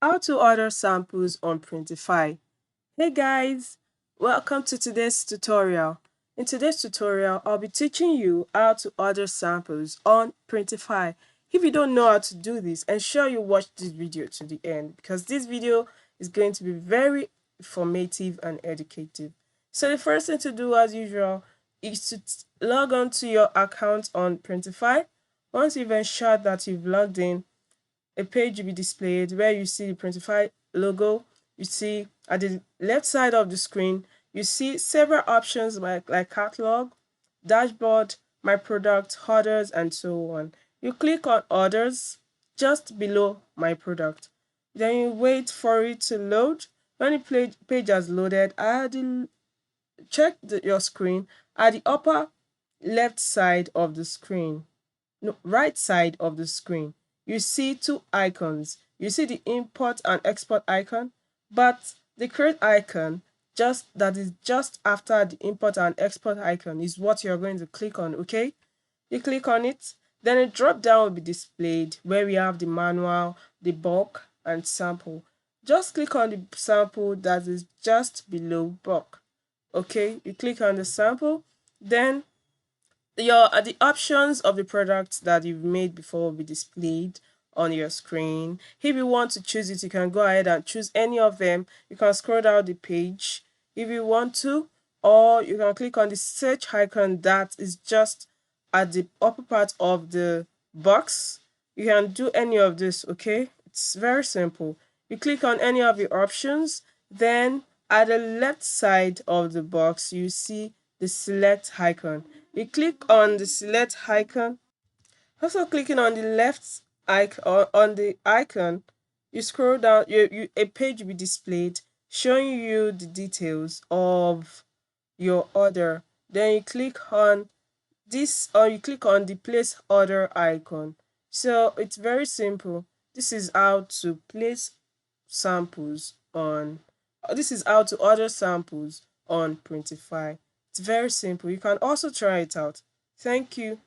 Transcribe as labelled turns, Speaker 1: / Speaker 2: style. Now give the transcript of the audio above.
Speaker 1: How to order samples on Printify. Hey guys, welcome to today's tutorial. In today's tutorial, I'll be teaching you how to order samples on Printify. If you don't know how to do this, ensure you watch this video to the end because this video is going to be very informative and educative. So the first thing to do as usual is to log on to your account on Printify. Once you've ensured that you've logged in, a page will be displayed where you see the Printify logo. You see at the left side of the screen, you see several options like catalog, dashboard, my product, orders, and so on. You click on orders just below my product. Then you wait for it to load. When the page has loaded, your screen at the upper left side of the screen, no, right side of the screen, you see two icons. You see the import and export icon, but the create icon just after the import and export icon is what you're going to click on. Okay, you click on it, then a drop down will be displayed where we have the manual, the bulk, and sample. Just click on the sample that is just below bulk. Okay, you click on the sample, then the options of the products that you've made before will be displayed on your screen. If you want to choose it, you can go ahead and choose any of them. You can scroll down the page if you want to, or you can click on the search icon that is just at the upper part of the box. You can do any of this. Okay, it's very simple. You click on any of the options, then at the left side of the box you see the select icon. You click on the select icon. Also clicking on the left icon, on the icon, you scroll down, a page will be displayed showing you the details of your order. Then you click on this, or you click on the place order icon. So it's very simple. This is how to place samples on this is how to order samples on Printify. It's very simple. You can also try it out. Thank you.